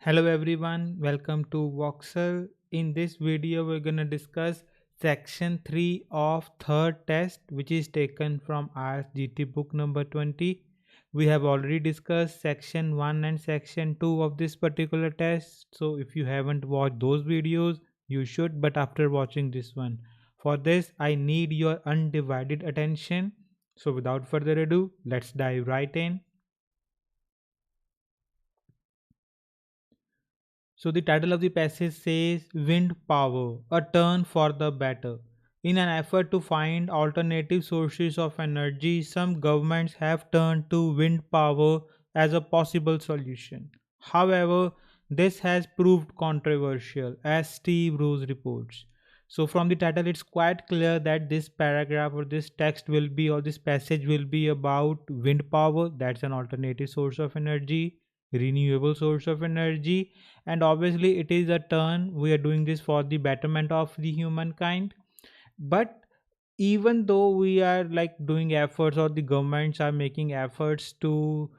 Hello everyone, welcome to Voxcel. In this video, we're gonna discuss section 3 of third test, which is taken from IELTS GT book number 20. We have already discussed section 1 and section 2 of this particular test. So if you haven't watched those videos, you should, but after watching this one. For this, I need your undivided attention. So without further ado, let's dive right in. So the title of the passage says Wind Power, a turn for the better. In an effort to find alternative sources of energy, some governments have turned to wind power as a possible solution. However, this has proved controversial, as Steve Rose reports. So, from the title, it's quite clear that this paragraph or this text will be, or this passage will be about wind power, that's an alternative source of energy, renewable source of energy, and obviously it is a turn. We are doing this for the betterment of the humankind. But even though we are like doing efforts, or the governments are making efforts to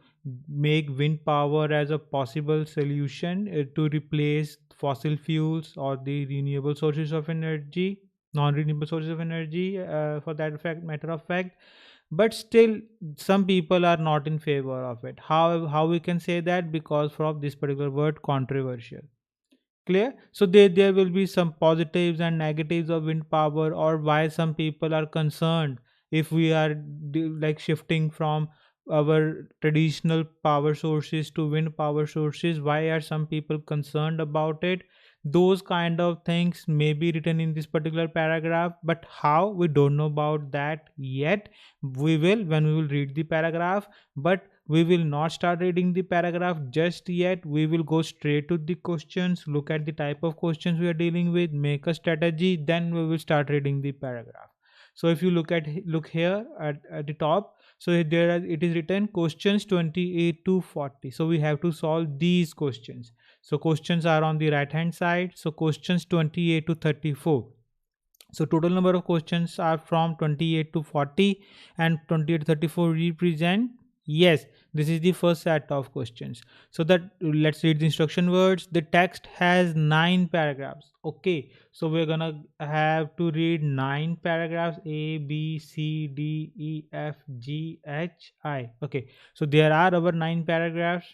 make wind power as a possible solution to replace fossil fuels or the renewable sources of energy, non-renewable sources of energy, for that fact matter of fact, but still some people are not in favor of it. How we can say that? Because from this particular word controversial. Clear? So there will be some positives and negatives of wind power, or why some people are concerned if we are like shifting from our traditional power sources to wind power sources. Why are some people concerned about it? Those kind of things may be written in this particular paragraph, but how, we don't know about that yet. We will when we will read the paragraph, but we will not start reading the paragraph just yet. We will go straight to the questions, look at the type of questions we are dealing with, make a strategy, then we will start reading the paragraph. So if you look here at the top, so it is written questions 28 to 40. So we have to solve these questions. So questions are on the right hand side. So questions 28 to 34. So total number of questions are from 28 to 40, and 28 to 34 represent, yes, this is the first set of questions. So that, let's read the instruction words. The text has 9 paragraphs. Okay, so we're gonna have to read 9 paragraphs: A, B, C, D, E, F, G, H, I. Okay, so there are our 9 paragraphs.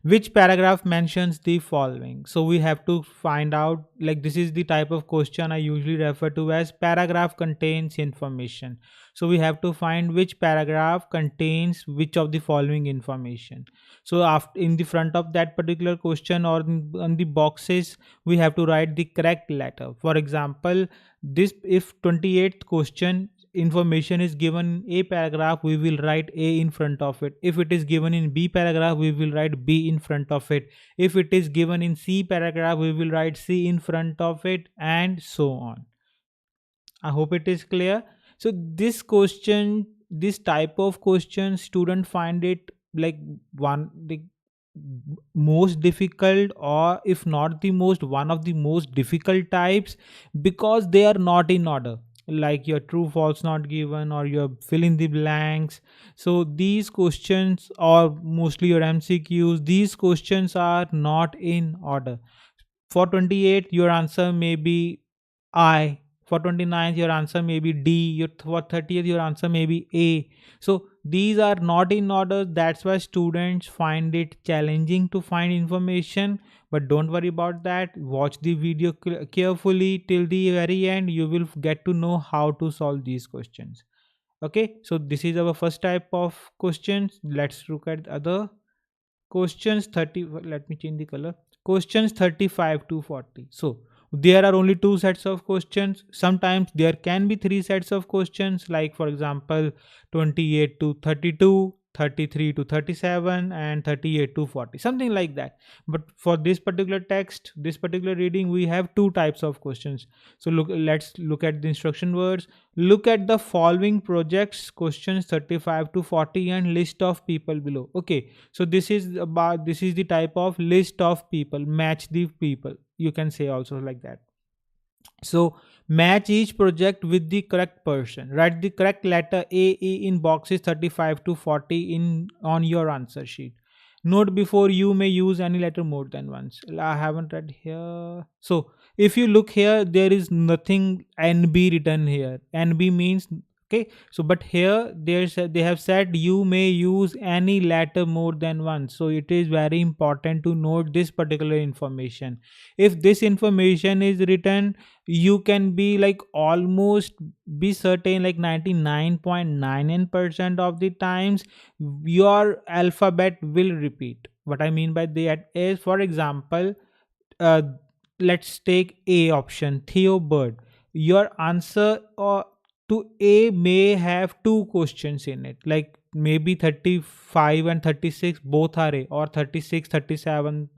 Which paragraph mentions the following? So we have to find out, like, this is the type of question I usually refer to as paragraph contains information. So we have to find which paragraph contains which of the following information. So after, in the front of that particular question, or on the boxes, we have to write the correct letter. For example, this, if 28th question information is given in A paragraph, we will write A in front of it. If it is given in B paragraph, we will write B in front of it. If it is given in C paragraph, we will write C in front of it, and so on. I hope it is clear. So this question, this type of question, student find it like one the most difficult, or if not the most, one of the most difficult types, because they are not in order, like your true false not given, or your fill in the blanks. So these questions, or mostly your MCQs, these questions are not in order. For 28, your answer may be I. For 29th, your answer may be D. For 30th, your answer may be A. So these are not in order. That's why students find it challenging to find information. But don't worry about that. Watch the video carefully till the very end. You will get to know how to solve these questions. Okay, so this is our first type of questions. Let's look at other questions. 30, let me change the color. Questions 35 to 40. So there are only two sets of questions. Sometimes there can be three sets of questions, like for example 28 to 32, 33 to 37, and 38 to 40, something like that. But for this particular text, this particular reading, we have two types of questions. So let's look at the instruction words. Look at the following projects, questions 35 to 40, and list of people below. Okay, so this is about, this is the type of list of people, match the people, you can say also like that. So match each project with the correct person. Write the correct letter A, E in boxes 35 to 40 in on your answer sheet. Note before you may use any letter more than once. I haven't read here. So if you look here, there is nothing NB written here. NB means okay. So but here they have said you may use any letter more than once. So it is very important to note this particular information. If this information is written, you can be like almost be certain like 99.99% of the times your alphabet will repeat. What I mean by that is, for example, uh, let's take A option, Theo Bird. Your answer to A may have two questions in it, like maybe 35 and 36 both are A, or 36, 37,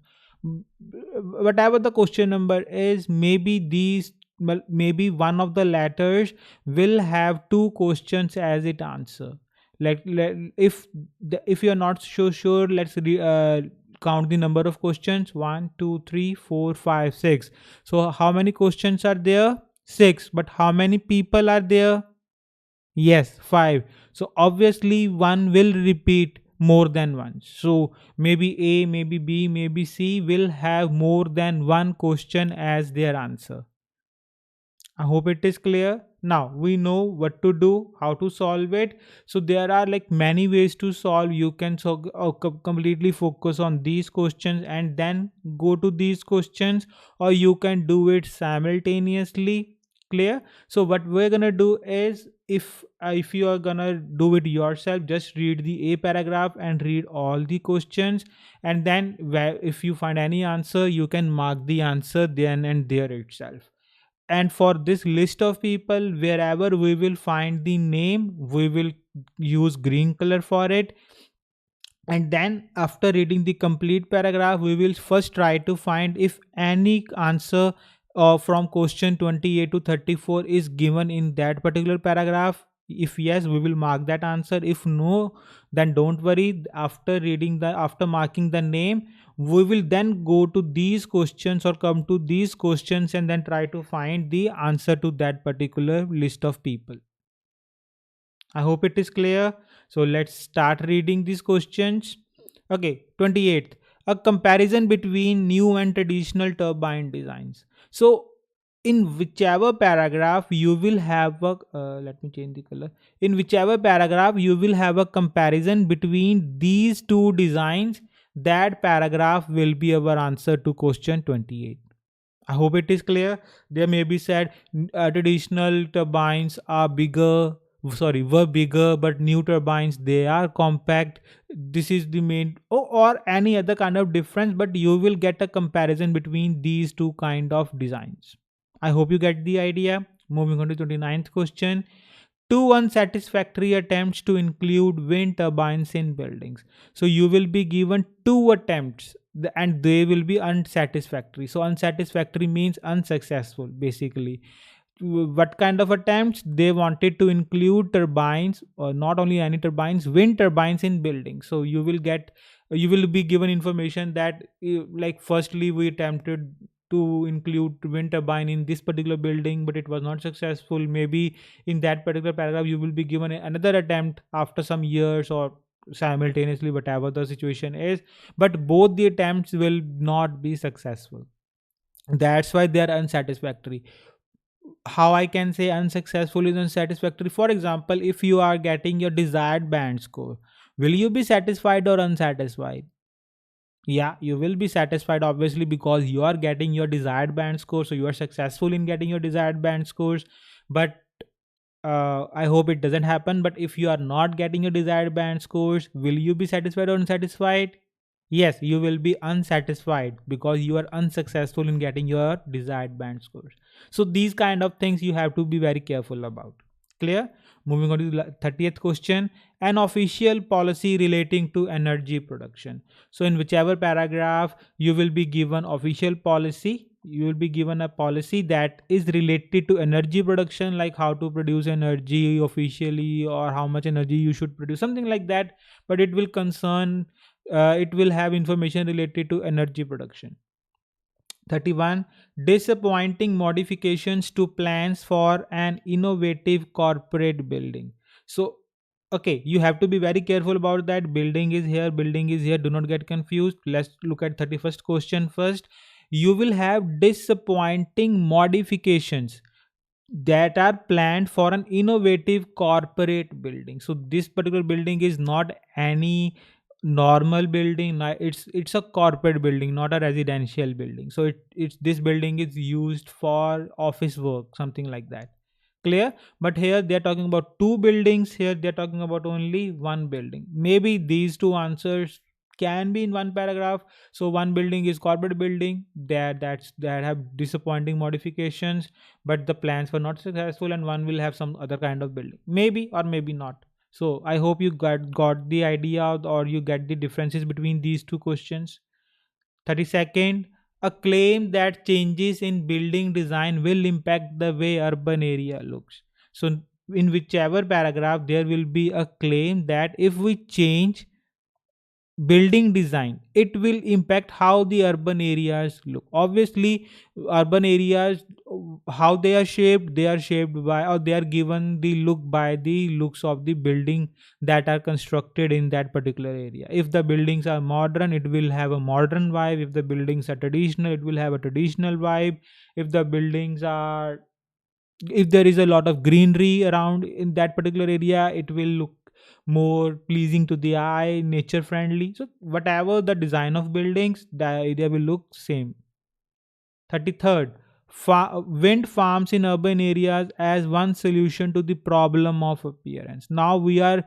whatever the question number is. Maybe these, well, maybe one of the letters will have two questions as it answer. Like if if you're not so sure, let's count the number of questions: one, two, three, four, five, six. So how many questions are there? Six. But how many people are there? Yes, five. So obviously one will repeat more than once. So maybe A, maybe B, maybe C will have more than one question as their answer. I hope it is clear. Now we know what to do, how to solve it. So there are like many ways to solve. You can completely focus on these questions and then go to these questions, or you can do it simultaneously. Clear? So what we're gonna do is, if you are gonna do it yourself, just read the A paragraph and read all the questions, and then if you find any answer, you can mark the answer then and there itself. And for this list of people, wherever we will find the name, we will use green color for it. And then after reading the complete paragraph, we will first try to find if any answer from question 28 to 34 is given in that particular paragraph. If yes, we will mark that answer. If no, then don't worry. After marking the name, we will then go to these questions or come to these questions and then try to find the answer to that particular list of people. I hope it is clear. So let's start reading these questions. Okay, 28th. A comparison between new and traditional turbine designs. So in whichever paragraph you will have a let me change the color. In whichever paragraph you will have a comparison between these two designs, that paragraph will be our answer to question 28. I hope it is clear. There may be said traditional turbines are bigger, sorry, were bigger, but new turbines they are compact. This is the main, or any other kind of difference, but you will get a comparison between these two kind of designs. I hope you get the idea. Moving on to 29th question. Two unsatisfactory attempts to include wind turbines in buildings. So you will be given two attempts and they will be unsatisfactory. So unsatisfactory means unsuccessful basically. What kind of attempts? They wanted to include turbines, or not only any turbines, wind turbines in buildings. So you will be given information that like firstly we attempted to include wind turbine in this particular building, but it was not successful. Maybe in that particular paragraph you will be given another attempt after some years or simultaneously, whatever the situation is, but both the attempts will not be successful. That's why they are unsatisfactory. How I can say unsuccessful is unsatisfactory? For example, if you are getting your desired band score, will you be satisfied or unsatisfied? Yeah, you will be satisfied obviously, because you are getting your desired band score, so you are successful in getting your desired band scores. But I hope it doesn't happen. But if you are not getting your desired band scores, will you be satisfied or unsatisfied? Yes, you will be unsatisfied because you are unsuccessful in getting your desired band scores. So these kind of things you have to be very careful about. Clear? Moving on to the 30th question. An official policy relating to energy production. So in whichever paragraph you will be given official policy, you will be given a policy that is related to energy production, like how to produce energy officially or how much energy you should produce, something like that. But it will concern, it will have information related to energy production. 31. Disappointing modifications to plans for an innovative corporate building. So Okay, you have to be very careful about that. Building is here, building is here, do not get confused. Let's look at 31st question first. You will have disappointing modifications that are planned for an innovative corporate building. So this particular building is not any normal building. It's a corporate building, not a residential building. So it's this building is used for office work, something like that. Clear? But here they're talking about two buildings, here they're talking about only one building. Maybe these two answers can be in one paragraph. So one building is corporate building that have disappointing modifications, but the plans were not successful, and one will have some other kind of building, maybe or maybe not. So I hope you got the idea, or you get the differences between these two questions. 32nd, a claim that changes in building design will impact the way urban area looks. So in whichever paragraph there will be a claim that if we change building design, it will impact how the urban areas look. Obviously urban areas, how they are shaped by, or they are given the look by the looks of the building that are constructed in that particular area. If the buildings are modern, it will have a modern vibe. If the buildings are traditional, it will have a traditional vibe. If the buildings are, if there is a lot of greenery around in that particular area, it will look more pleasing to the eye, nature friendly. So whatever the design of buildings, the area will look same. 33rd, wind farms in urban areas as one solution to the problem of appearance. Now we are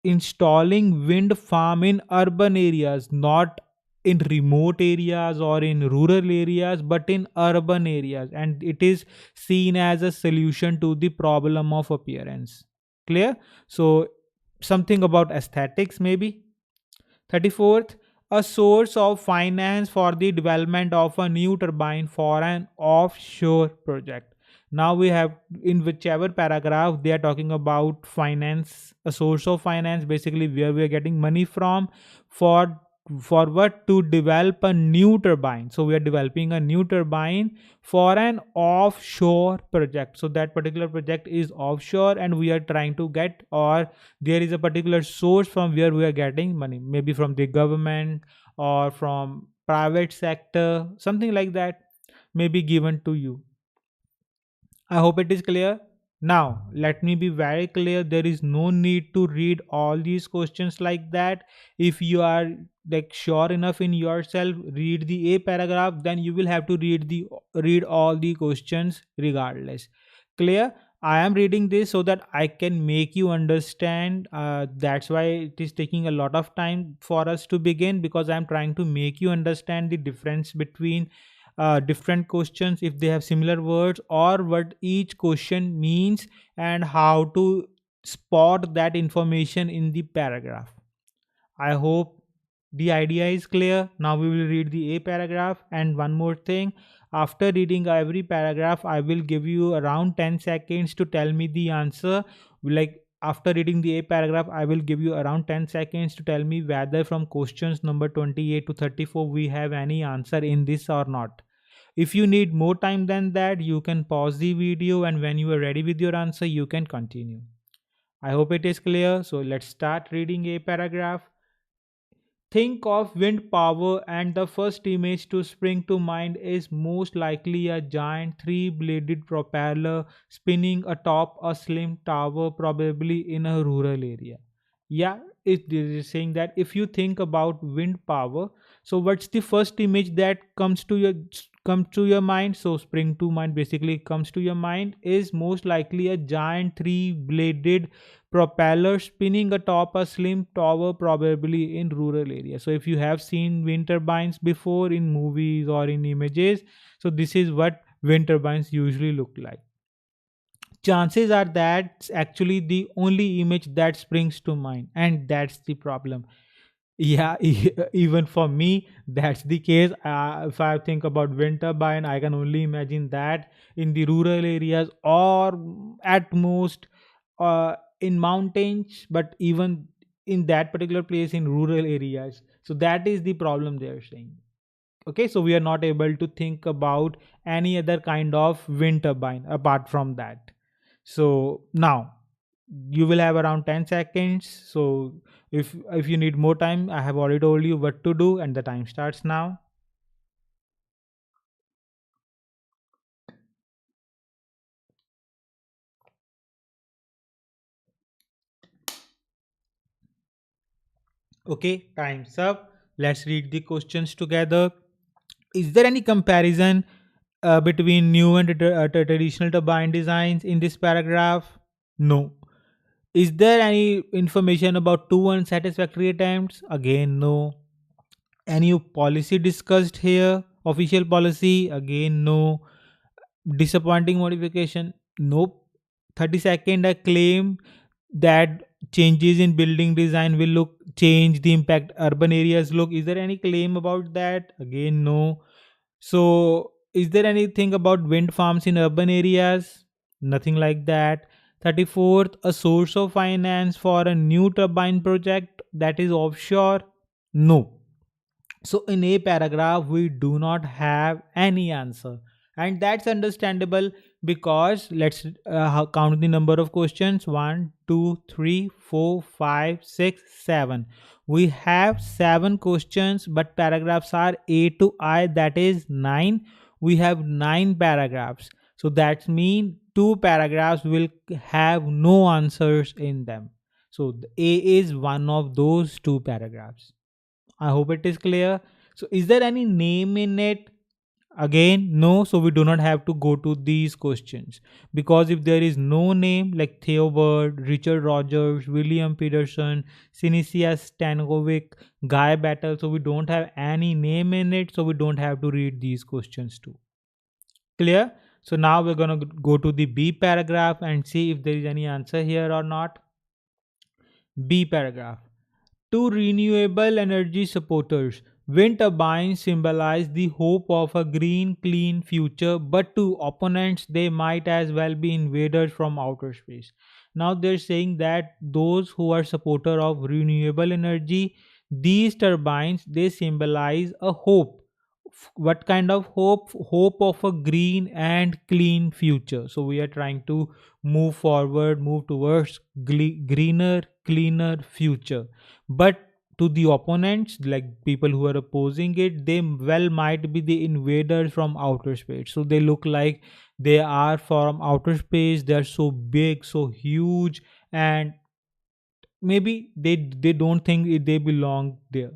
installing wind farm in urban areas, not in remote areas or in rural areas, but in urban areas, and it is seen as a solution to the problem of appearance. Clear? So something about aesthetics maybe. 34th, a source of finance for the development of a new turbine for an offshore project. Now we have, in whichever paragraph they are talking about finance, a source of finance, basically where we are getting money from, for what, to develop a new turbine. So we are developing a new turbine for an offshore project. So that particular project is offshore, and we are trying to get, or there is a particular source from where we are getting money, maybe from the government or from private sector, something like that may be given to you. I hope it is clear. Now, let me be very clear. There is no need to read all these questions like that. If you are like sure enough in yourself, read the A paragraph, then you will have to read all the questions regardless. Clear? I am reading this so that I can make you understand. That's why it is taking a lot of time for us to begin, because I am trying to make you understand the difference between different questions, if they have similar words, or what each question means, and how to spot that information in the paragraph. I hope the idea is clear. Now we will read the A paragraph. And one more thing, after reading every paragraph, I will give you around 10 seconds to tell me the answer. Like after reading the A paragraph, I will give you around 10 seconds to tell me whether from questions number 28 to 34 we have any answer in this or not. If you need more time than that, you can pause the video, and when you are ready with your answer, you can continue. I hope it is clear. So let's start reading a paragraph. Think of wind power, and the first image to spring to mind is most likely a giant three bladed propeller spinning atop a slim tower, probably in a rural area. Yeah, it is saying that if you think about wind power, so what's the first image that comes to your mind? So spring to mind basically comes to your mind is most likely a giant three bladed propeller spinning atop a slim tower, probably in rural areas. So if you have seen wind turbines before in movies or in images, so this is what wind turbines usually look like. Chances are that's actually the only image that springs to mind, and that's the problem. Yeah, even for me, that's the case. If I think about wind turbine, I can only imagine that in the rural areas, or at most in mountains, but even in that particular place in rural areas. So that is the problem they are saying. Okay, so we are not able to think about any other kind of wind turbine apart from that. So now You will have around 10 seconds. So if you need more time, I have already told you what to do, and the time starts now. Okay, time's up. Let's read the questions together. Is there any comparison between new and traditional turbine designs in this paragraph? No. Is there any information about two unsatisfactory attempts? Again, no. Any policy discussed here? Official policy? Again, no. Disappointing modification? Nope. 32nd, a claim that changes in building design will look change the impact urban areas look. Is there any claim about that? Again, no. So, is there anything about wind farms in urban areas? Nothing like that. 34th, a source of finance for a new turbine project that is offshore? No. So, in a paragraph, we do not have any answer. And that's understandable because let's count the number of questions: one, 2, 3, 4, 5, 6, 7. We have 7 questions, but paragraphs are A to I, that is 9. We have 9 paragraphs. So, that means 2 paragraphs will have no answers in them. So, the A is one of those 2 paragraphs. I hope it is clear. So, is there any name in it? Again, no. So, we do not have to go to these questions because if there is no name like Theobald, Richard Rogers, William Peterson, Sinisia Stankovic, Guy Battle, so we don't have any name in it. So, we don't have to read these questions too. Clear? So, now we're going to go to the B paragraph and see if there is any answer here or not. B paragraph. To renewable energy supporters, wind turbines symbolize the hope of a green, clean future, but to opponents, they might as well be invaders from outer space. Now they're saying that those who are supporter of renewable energy, these turbines they symbolize a hope. What kind of hope? Hope of a green and clean future. So we are trying to move forward, move towards greener, cleaner future. But to the opponents, like people who are opposing it, they well might be the invaders from outer space. So they look like they are from outer space. They are so big, so huge, and maybe they don't think they belong there.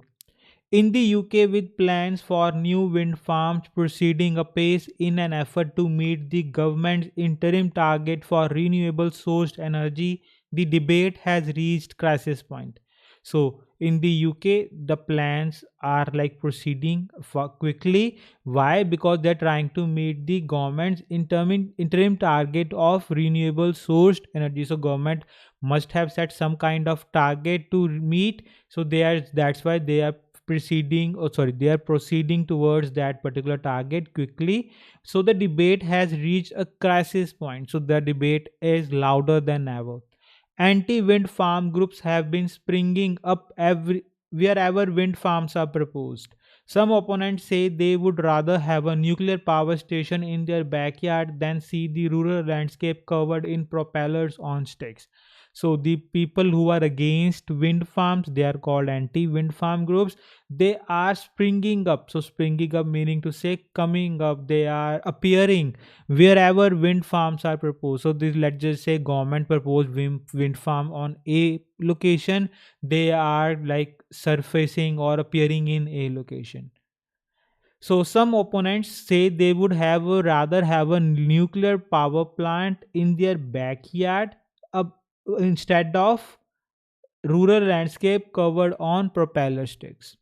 In the UK, with plans for new wind farms proceeding apace in an effort to meet the government's interim target for renewable sourced energy, the debate has reached crisis point. So, in the UK, the plans are like proceeding for quickly. Why? Because they're trying to meet the government's interim target of renewable sourced energy. So, government must have set some kind of target to meet. So, that's why they are they are proceeding towards that particular target quickly. So the debate has reached a crisis point. So the debate is louder than ever. Anti-wind farm groups have been springing up wherever wind farms are proposed. Some opponents say they would rather have a nuclear power station in their backyard than see the rural landscape covered in propellers on sticks. So the people who are against wind farms, they are called anti-wind farm groups. They are springing up. So springing up meaning to say coming up. They are appearing wherever wind farms are proposed. So this, let's just say government proposed wind farm on a location, they are like surfacing or appearing in a location. So some opponents say they would rather have a nuclear power plant in their backyard uh, instead of rural landscape covered on propeller sticks.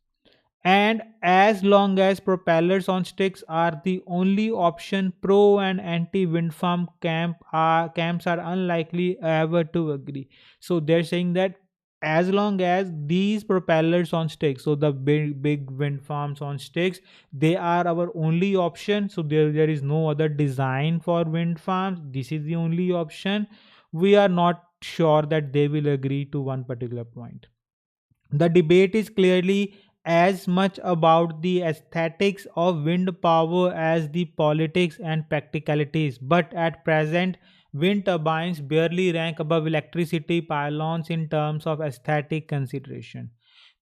And as long as propellers on sticks are the only option, pro and anti wind farm camps are unlikely ever to agree. So they're saying that as long as these propellers on sticks, so the big wind farms on sticks, they are our only option. So there is no other design for wind farms. This is the only option. We are not sure that they will agree to one particular point. The debate is clearly as much about the aesthetics of wind power as the politics and practicalities. But at present, wind turbines barely rank above electricity pylons in terms of aesthetic consideration.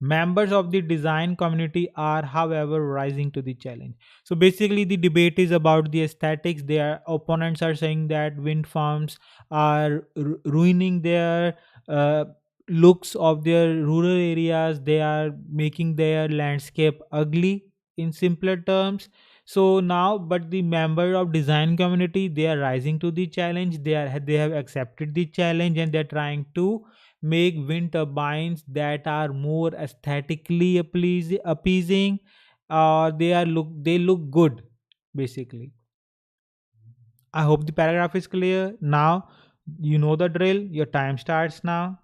Members of the design community are, however, rising to the challenge. So basically, the debate is about the aesthetics. Their opponents are saying that wind farms are ruining their uh, looks of their rural areas. They are making their landscape ugly, in simpler terms. So now, but the member of design community, they are rising to the challenge. They have accepted the challenge, and they're trying to make wind turbines that are more aesthetically appeasing. They look good, basically. I hope the paragraph is clear now. You know the drill. Your time starts now.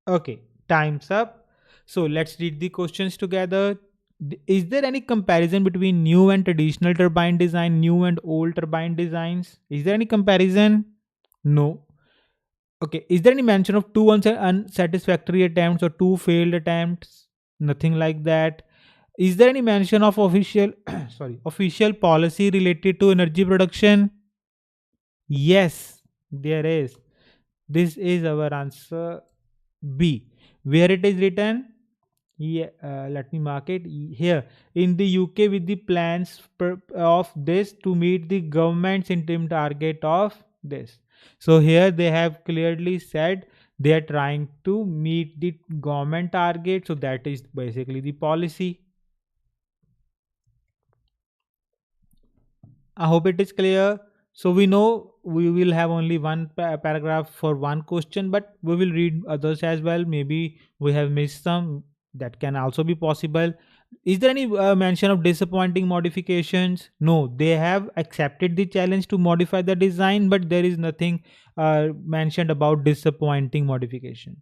Okay, time's up. So let's read the questions together. Is there any comparison between new and traditional turbine design, new and old turbine designs? Is there any comparison? No. Okay, is there any mention of two unsatisfactory attempts or two failed attempts? Nothing like that. Is there any mention of official official policy related to energy production? Yes, there is. This is our answer B. Where it is written? Yeah, let me mark it here in the UK with the plans of this to meet the government's interim target of this. So here they have clearly said they are trying to meet the government target. So that is basically the policy. I hope it is clear. So we know we will have only one paragraph for one question, but we will read others as well. Maybe we have missed some. That can also be possible. Is there any mention of disappointing modifications? No, they have accepted the challenge to modify the design, but there is nothing mentioned about disappointing modification.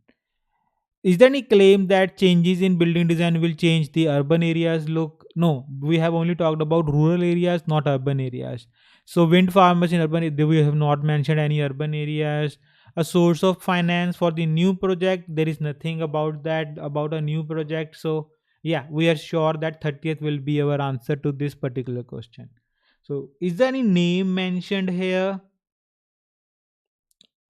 Is there any claim that changes in building design will change the urban areas look? No, we have only talked about rural areas, not urban areas. So wind farmers in we have not mentioned any urban areas. A source of finance for the new project, there is nothing about that about a new project. So yeah, we are sure that 30th will be our answer to this particular question. So is there any name mentioned here?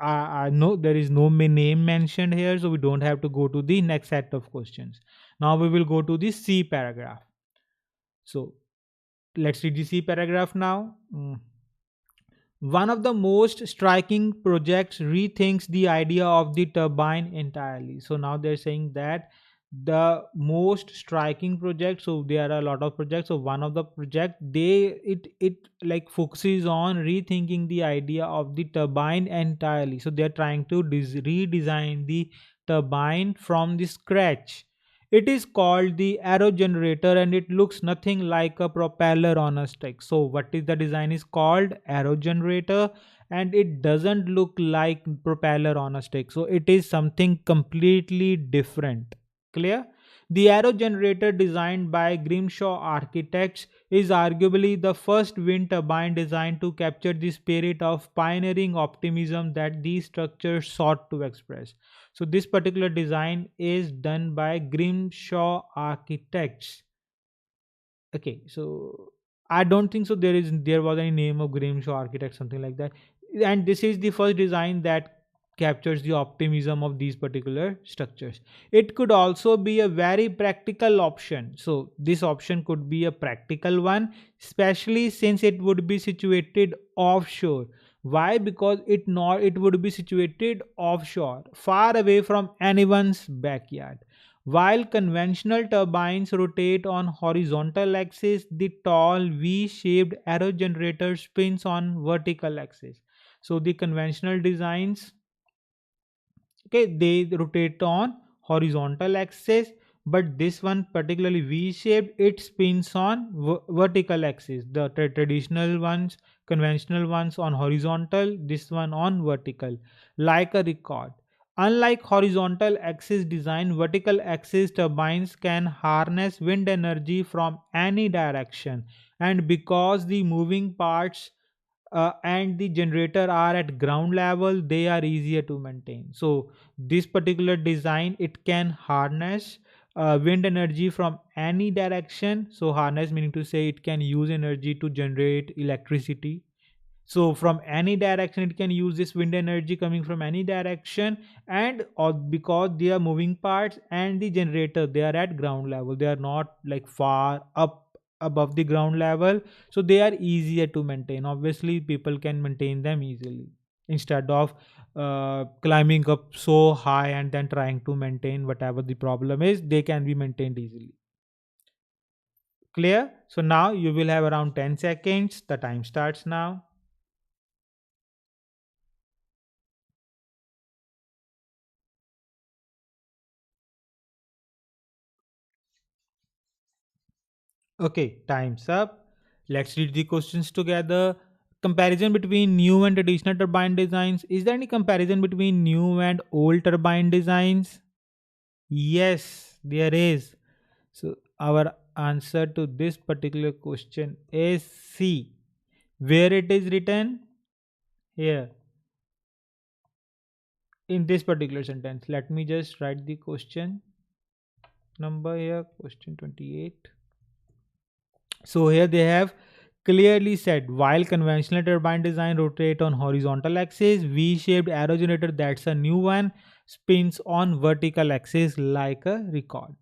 No, there is no name mentioned here, so we don't have to go to the next set of questions. Now we will go to the C paragraph. So let's read the C paragraph now. One of the most striking projects rethinks the idea of the turbine entirely. So now they're saying that the most striking project, so there are a lot of projects, so one of the project it like focuses on rethinking the idea of the turbine entirely. So they're trying to redesign the turbine from the scratch. It is called the aero generator and it looks nothing like a propeller on a stick. So what is the design is called aero generator, and it doesn't look like propeller on a stick. So it is something completely different. Clear? The aero generator designed by Grimshaw Architects is arguably the first wind turbine designed to capture the spirit of pioneering optimism that these structures sought to express. So this particular design is done by Grimshaw Architects. Okay, so I don't think so. There was any name of Grimshaw Architects, something like that. And this is the first design that captures the optimism of these particular structures. It could also be a very practical option. So this option could be a practical one, especially since it would be situated offshore. Why? Because it would be situated offshore, far away from anyone's backyard. While conventional turbines rotate on horizontal axis, the tall V-shaped aerogenerator spins on vertical axis. So the conventional designs, okay, they rotate on horizontal axis, but this one particularly V-shaped, it spins on vertical axis. The traditional ones, conventional ones on horizontal, this one on vertical, like a record. Unlike horizontal axis design, vertical axis turbines can harness wind energy from any direction, and because the moving parts and the generator are at ground level, they are easier to maintain. So this particular design, it can harness wind energy from any direction. So harness meaning to say it can use energy to generate electricity. So from any direction it can use this wind energy coming from any direction. And or because they are moving parts and the generator, they are at ground level, they are not like far up above the ground level, so they are easier to maintain. Obviously people can maintain them easily instead of climbing up so high and then trying to maintain whatever the problem is, they can be maintained easily. Clear? So now you will have around 10 seconds, the time starts now. Okay, time's up. Let's read the questions together. Comparison between new and traditional turbine designs. Is there any comparison between new and old turbine designs? Yes, there is. So, our answer to this particular question is C. Where it is written? Here, in this particular sentence. Let me just write the question number here, question 28. So here they have clearly said, while conventional turbine design rotate on horizontal axis, V-shaped aerogenerator, that's a new one, spins on vertical axis like a record.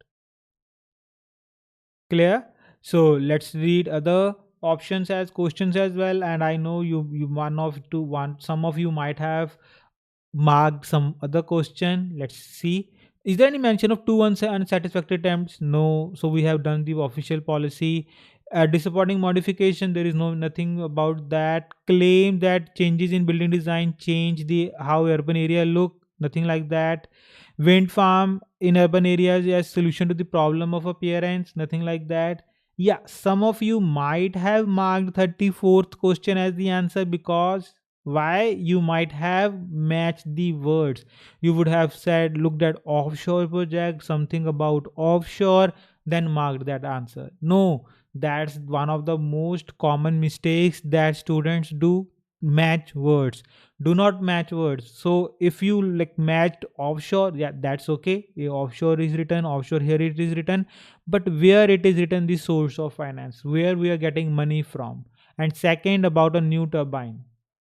Clear? So let's read other options as questions as well. And I know you one of to one some of you might have marked some other question. Let's see. Is there any mention of two unsatisfactory attempts? No. So we have done the official policy. Disappointing modification. There is nothing about that. Claim that changes in building design change the how urban area look. Nothing like that. Wind farm in urban areas as solution to the problem of appearance. Nothing like that. Yeah, some of you might have marked 34th question as the answer because why you might have matched the words. You would have said looked at offshore project, something about offshore, then marked that answer. No, that's one of the most common mistakes that students do. Match words, do not match words. So if you like matched offshore, yeah, that's okay. Offshore is written, offshore here it is written, but where it is written, the source of finance, where we are getting money from. And second, about a new turbine,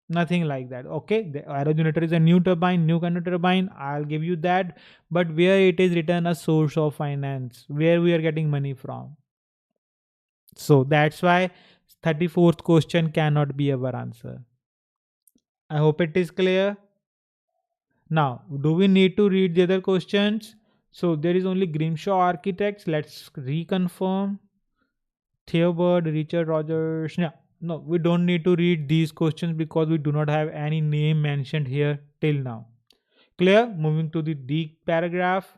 nothing like that. Okay, the aerogenerator is a new turbine, new kind of turbine, I'll give you that. But where it is written a source of finance, where we are getting money from. So that's why 34th question cannot be our answer. I hope it is clear. Now, do we need to read the other questions? So there is only Grimshaw Architects. Let's reconfirm. Theobald, Richard Rogers. Yeah, no, we don't need to read these questions because we do not have any name mentioned here till now. Clear? Moving to the D paragraph.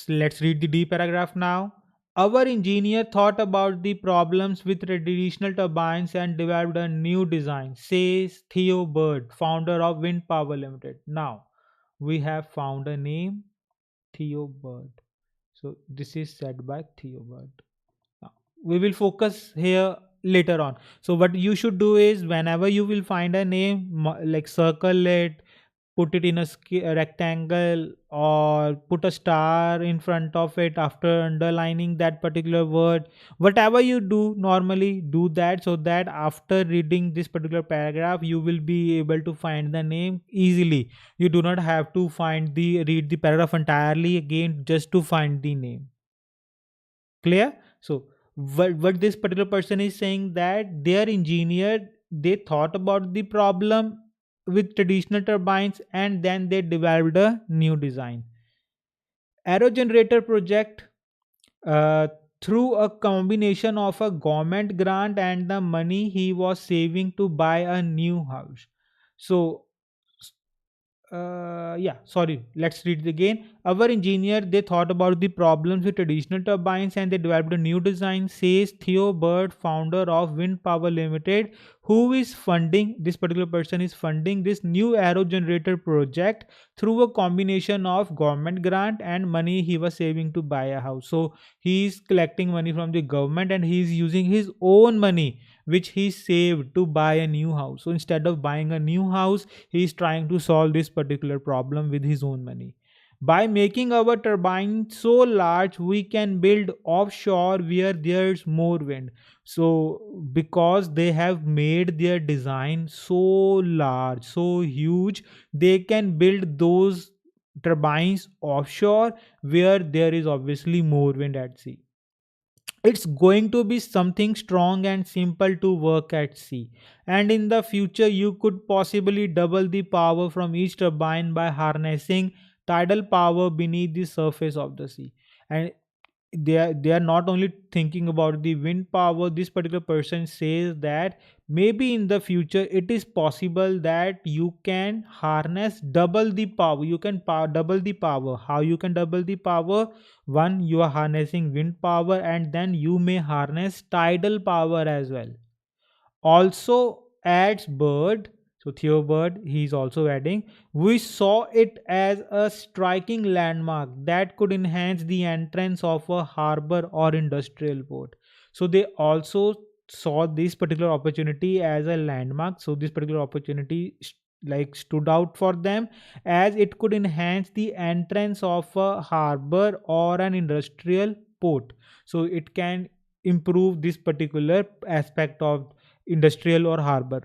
Let's read the D paragraph now. Our engineer thought about the problems with traditional turbines and developed a new design, says Theo Bird, founder of Wind Power Limited. Now, we have found a name, Theo Bird. So, this is said by Theo Bird. Now, we will focus here later on. So, what you should do is whenever you will find a name, like circle it, put it in a rectangle, or put a star in front of it after underlining that particular word. Whatever you do normally, do that, so that after reading this particular paragraph you will be able to find the name easily. You do not have to read the paragraph entirely again just to find the name. Clear? So what this particular person is saying, that their engineer, they thought about the problem with traditional turbines and then they developed a new design. Aerogenerator project, uh, through a combination of a government grant and the money he was saving to buy a new house. So yeah, sorry, let's read it again. Our engineer, they thought about the problems with traditional turbines and they developed a new design, says Theo Bird, founder of Wind Power Limited, who is funding, this particular person is funding this new aero generator project through a combination of government grant and money he was saving to buy a house. So he is collecting money from the government and he is using his own money which he saved to buy a new house. So instead of buying a new house, he is trying to solve this particular problem with his own money. By making our turbine so large, we can build offshore where there's more wind. So, because they have made their design so large, so huge, they can build those turbines offshore where there is obviously more wind at sea. It's going to be something strong and simple to work at sea. And in the future, you could possibly double the power from each turbine by harnessing tidal power beneath the surface of the sea. And they are not only thinking about the wind power. This particular person says that maybe in the future it is possible that you can harness double the power. You can double the power. How you can double the power? One, you are harnessing wind power, and then you may harness tidal power as well. Also adds bird. So Theo Bird, he is also adding, we saw it as a striking landmark that could enhance the entrance of a harbor or industrial port. So they also saw this particular opportunity as a landmark. So this particular opportunity like stood out for them as it could enhance the entrance of a harbor or an industrial port. So it can improve this particular aspect of industrial or harbor.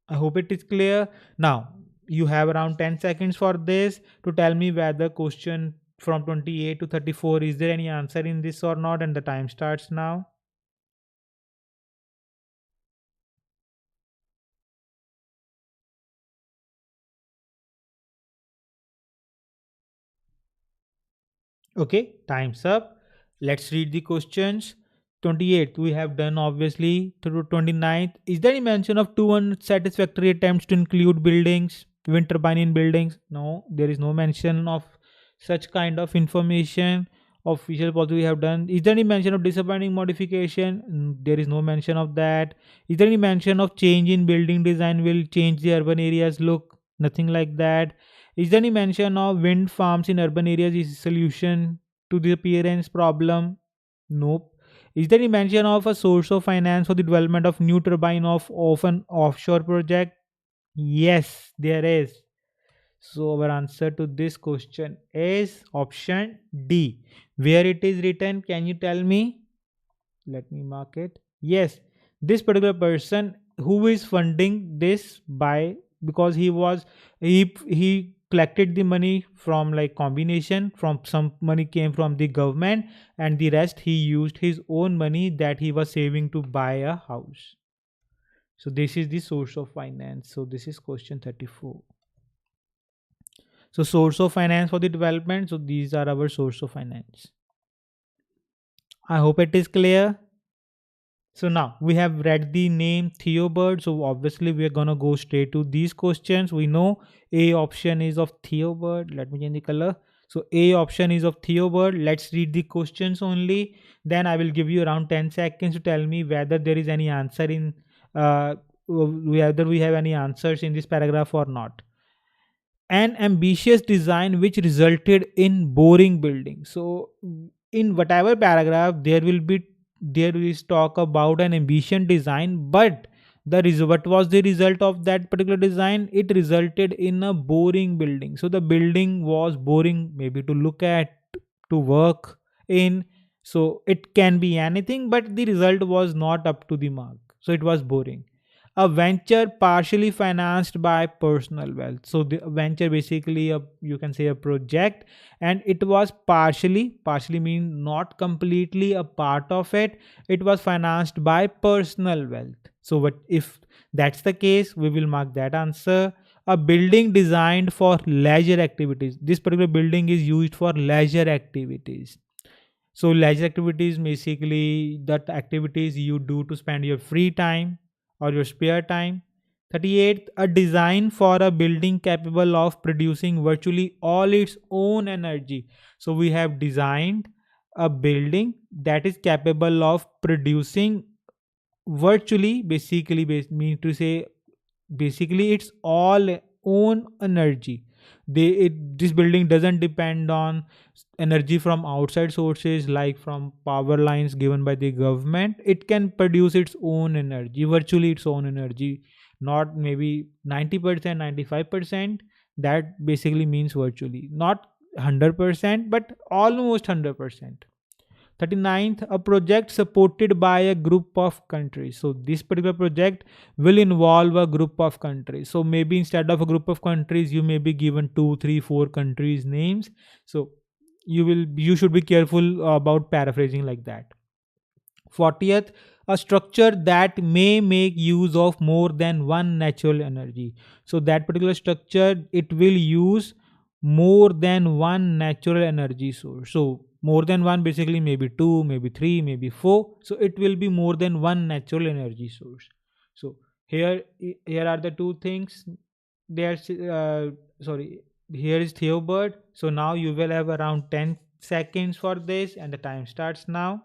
I hope it is clear. Now, you have around 10 seconds for this to tell me whether question from 28 to 34 is there any answer in this or not, and the time starts now. Okay, time's up. Let's read the questions. 28th, we have done obviously through 29th. Is there any mention of two unsatisfactory attempts to include buildings, wind turbine in buildings? No, there is no mention of such kind of information. Official policy we have done. Is there any mention of disappointing modification? There is no mention of that. Is there any mention of change in building design will change the urban areas look? Nothing like that. Is there any mention of wind farms in urban areas is a solution to the appearance problem? Nope. Is there any mention of a source of finance for the development of new turbine of an offshore project? Yes, there is. So our answer to this question is option D. Where it is written, can you tell me? Let me mark it. Yes, this particular person who is funding this by, because he collected the money from like combination from some money came from the government, and the rest he used his own money that he was saving to buy a house. So this is the source of finance. So this is question 34. So source of finance for the development. So these are our source of finance. I hope it is clear. So now we have read the name Theobald. So obviously we are gonna go straight to these questions. We know A option is of Theobald. Let me change the color. So A option is of Theobald. Let's read the questions only. Then I will give you around 10 seconds to tell me whether there is any answer in whether we have any answers in this paragraph or not. An ambitious design which resulted in boring building. So in whatever paragraph there is talk about an ambitious design, but what was the result of that particular design? It resulted in a boring building. So the building was boring, maybe to look at, to work in. So it can be anything, but the result was not up to the mark, so it was boring. A venture partially financed by personal wealth. So the venture basically you can say a project, and it was partially mean not completely a part of it. It was financed by personal wealth. So what if that's the case? We will mark that answer. A building designed for leisure activities. This particular building is used for leisure activities. So leisure activities basically that activities you do to spend your free time or your spare time. 38th, a design for a building capable of producing virtually all its own energy. So we have designed a building that is capable of producing Virtually, basically, mean to say, basically it's all own energy. This building doesn't depend on energy from outside sources like from power lines given by the government. It can produce its own energy, virtually its own energy, not maybe 90%, 95%. That basically means virtually, not 100%, but almost 100%. 39th, a project supported by a group of countries. So this particular project will involve a group of countries. So maybe instead of a group of countries, you may be given two, three, four countries names. So you should be careful about paraphrasing like that. 40th, a structure that may make use of more than one natural energy. So that particular structure, it will use more than one natural energy source. So more than one, basically maybe two, maybe three, maybe four. So it will be more than one natural energy source. So here are the two things. There's sorry, here is Theobald. So now you will have around 10 seconds for this, and the time starts now.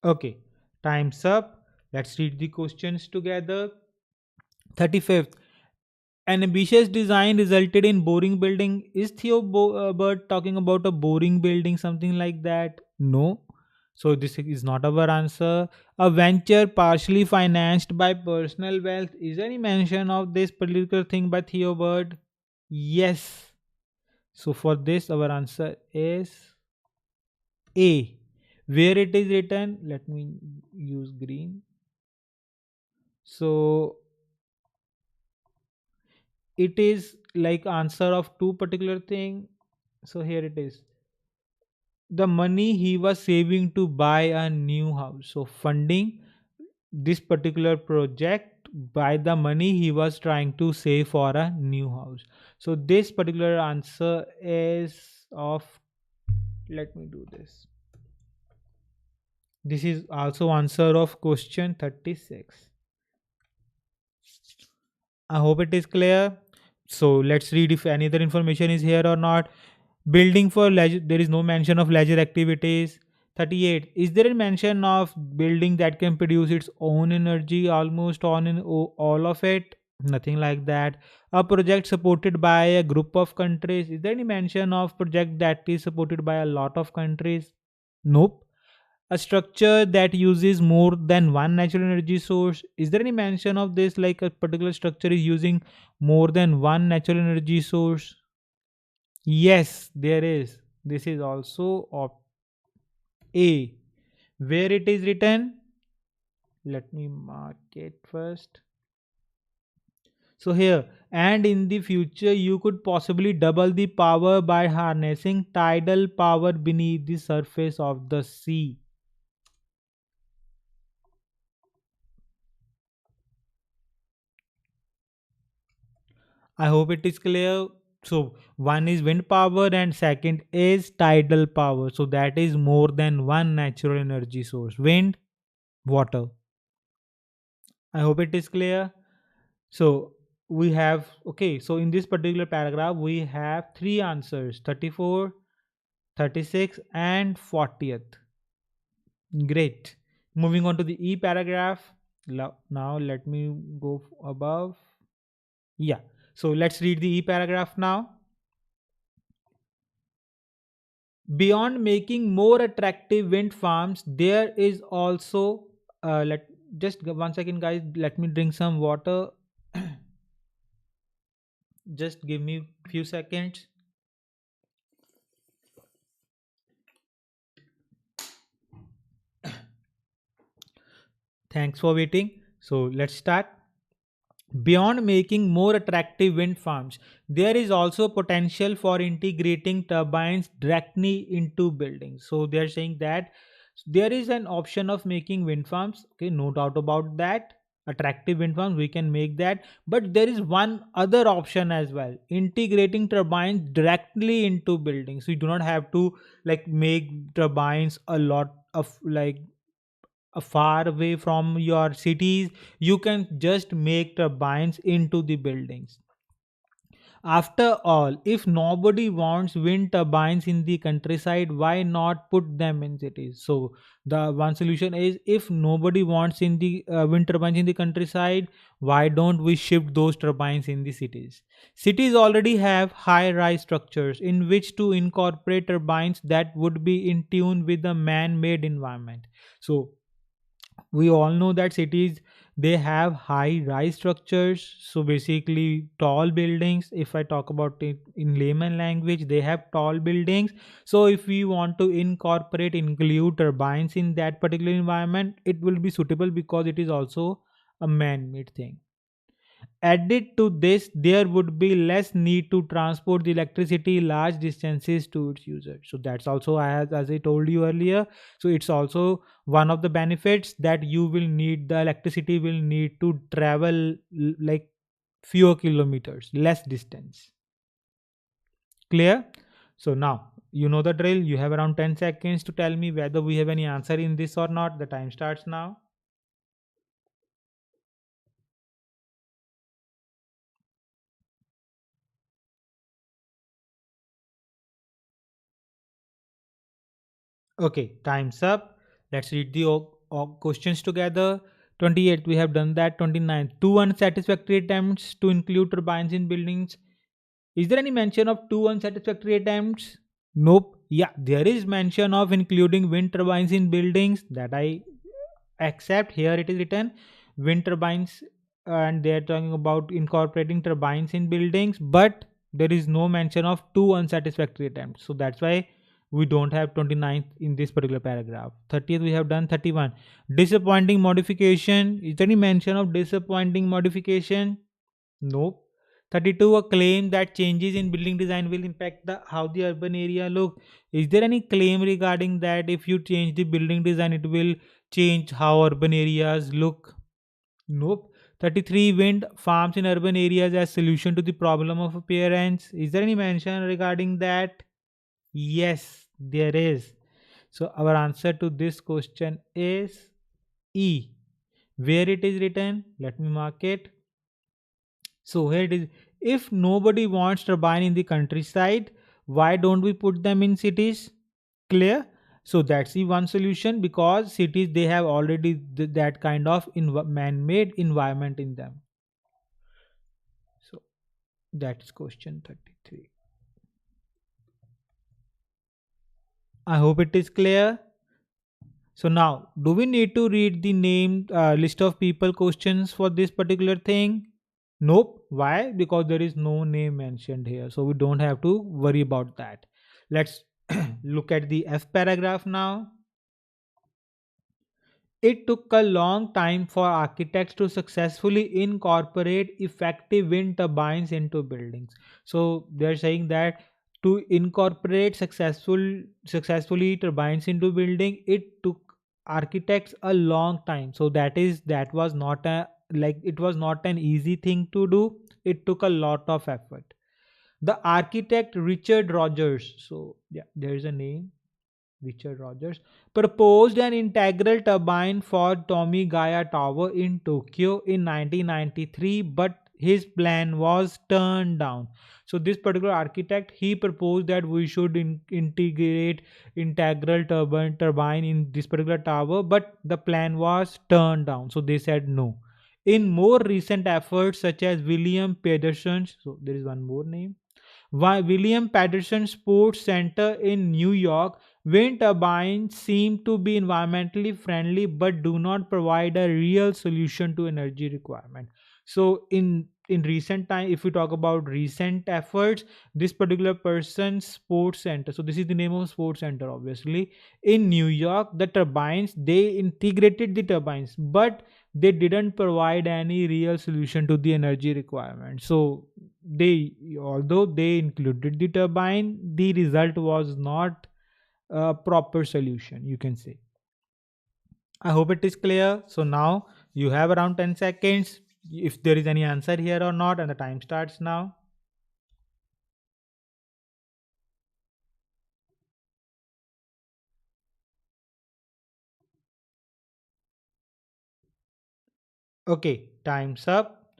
Okay, time's up. Let's read the questions together. 35th. An ambitious design resulted in boring building. Is Theo Bird talking about a boring building, something like that? No. So this is not our answer. A venture partially financed by personal wealth. Is there any mention of this particular thing by Theo Bird? Yes. So for this, our answer is A. Where it is written, let me use green. So it is like answer of two particular thing. So here it is, the money he was saving to buy a new house. So funding this particular project by the money he was trying to save for a new house. So this particular answer is of, let me do this is also answer of question 36. I hope it is clear. So let's read if any other information is here or not. Building for leisure, there is no mention of leisure activities. 38. Is there a mention of building that can produce its own energy, almost on in all of it? Nothing like that. A project supported by a group of countries. Is there any mention of project that is supported by a lot of countries? Nope. A structure that uses more than one natural energy source. Is there any mention of this, like a particular structure is using more than one natural energy source? Yes, there is. This is also op A. Where it is written? Let me mark it first. So here, and in the future, you could possibly double the power by harnessing tidal power beneath the surface of the sea. I hope it is clear. So one is wind power and second is tidal power. So that is more than one natural energy source. Wind, water. I hope it is clear. So we have, okay, so in this particular paragraph we have three answers: 34, 36, and 40th. Great. Moving on to the E paragraph. Now let me go above. Yeah. So let's read the E paragraph now. Beyond making more attractive wind farms, there is also let just 1 second, guys. Let me drink some water. Just give me few seconds. Thanks for waiting. So let's start. Beyond making more attractive wind farms, there is also potential for integrating turbines directly into buildings. So they are saying that there is an option of making wind farms. Okay, no doubt about that. Attractive wind farms, we can make that. But there is one other option as well: integrating turbines directly into buildings. So you do not have to like make turbines a lot of like far away from your cities. You can just make turbines into the buildings. After all, if nobody wants wind turbines in the countryside, why not put them in cities? So the one solution is, if nobody wants in the wind turbines in the countryside, why don't we shift those turbines in the cities? Cities already have high-rise structures in which to incorporate turbines that would be in tune with the man-made environment. So we all know that cities, they have high rise structures, so basically tall buildings. If I talk about it in layman language, they have tall buildings. So if we want to include turbines in that particular environment, it will be suitable because it is also a man-made thing. Added to this, there would be less need to transport the electricity large distances to its users. So that's also, as I told you earlier. So it's also one of the benefits that you will need, the electricity will need to travel like fewer kilometers, less distance. Clear? So now you know the drill. You have around 10 seconds to tell me whether we have any answer in this or not. The time starts now. Okay, time's up. Let's read the questions together. 28, we have done that. 29, two unsatisfactory attempts to include turbines in buildings. Is there any mention of two unsatisfactory attempts? Nope. Yeah, there is mention of including wind turbines in buildings, that I accept. Here it is written wind turbines, and they are talking about incorporating turbines in buildings, but there is no mention of two unsatisfactory attempts. So that's why we don't have 29th in this particular paragraph. 30th we have done. 31, disappointing modification. Is there any mention of disappointing modification? Nope. 32, a claim that changes in building design will impact the how the urban area look. Is there any claim regarding that if you change the building design it will change how urban areas look? Nope. 33, wind farms in urban areas as solution to the problem of appearance. Is there any mention regarding that? Yes, there is. So our answer to this question is E. Where it is written, let me mark it. So here it is. If nobody wants turbine in the countryside, why don't we put them in cities? Clear? So that's the one solution, because cities, they have already that kind of man-made environment in them. So that's question 33. I hope it is clear. So now, do we need to read the name list of people questions for this particular thing? Nope. Why? Because there is no name mentioned here. So we don't have to worry about that. Let's look at the F paragraph now. It took a long time for architects to successfully incorporate effective wind turbines into buildings. So they're saying that to incorporate successfully turbines into building, it took architects a long time. So that was not a, like, it was not an easy thing to do. It took a lot of effort. The architect Richard Rogers. So yeah, there is a name, Richard Rogers, proposed an integral turbine for Tomigaya Tower in Tokyo in 1993, but his plan was turned down. So this particular architect, he proposed that we should integrate integral turbine in this particular tower, but the plan was turned down. So they said no. In more recent efforts, such as William Pedersen's, so there is one more name, William Patterson Sports Center in New York, wind turbines seem to be environmentally friendly but do not provide a real solution to energy requirement. So in recent time, if we talk about recent efforts, this particular person's sports center, so this is the name of sports center obviously, in New York, the turbines, they integrated the turbines, but they didn't provide any real solution to the energy requirement. So they, although they included the turbine, the result was not a proper solution, you can say. I hope it is clear. So now you have around 10 seconds if there is any answer here or not, and the time starts now. Okay, time's up.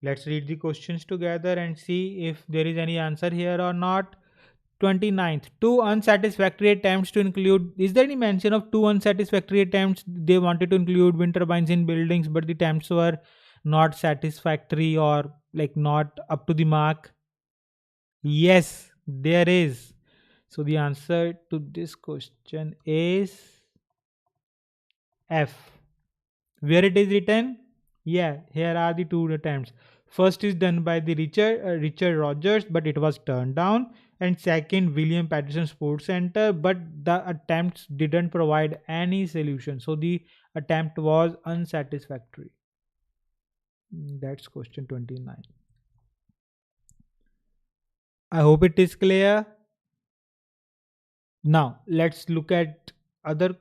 Let's read the questions together and see if there is any answer here or not. 29th, two unsatisfactory attempts to include. Is there any mention of two unsatisfactory attempts? They wanted to include wind turbines in buildings, but the attempts were not satisfactory or like not up to the mark. Yes, there is. So the answer to this question is F. Where it is written? Yeah, here are the two attempts. First is done by the Richard Rogers, but it was turned down. And second, William Patterson Sports Center, but the attempts didn't provide any solution. So the attempt was unsatisfactory. That's question 29. I hope it is clear. Now let's look at other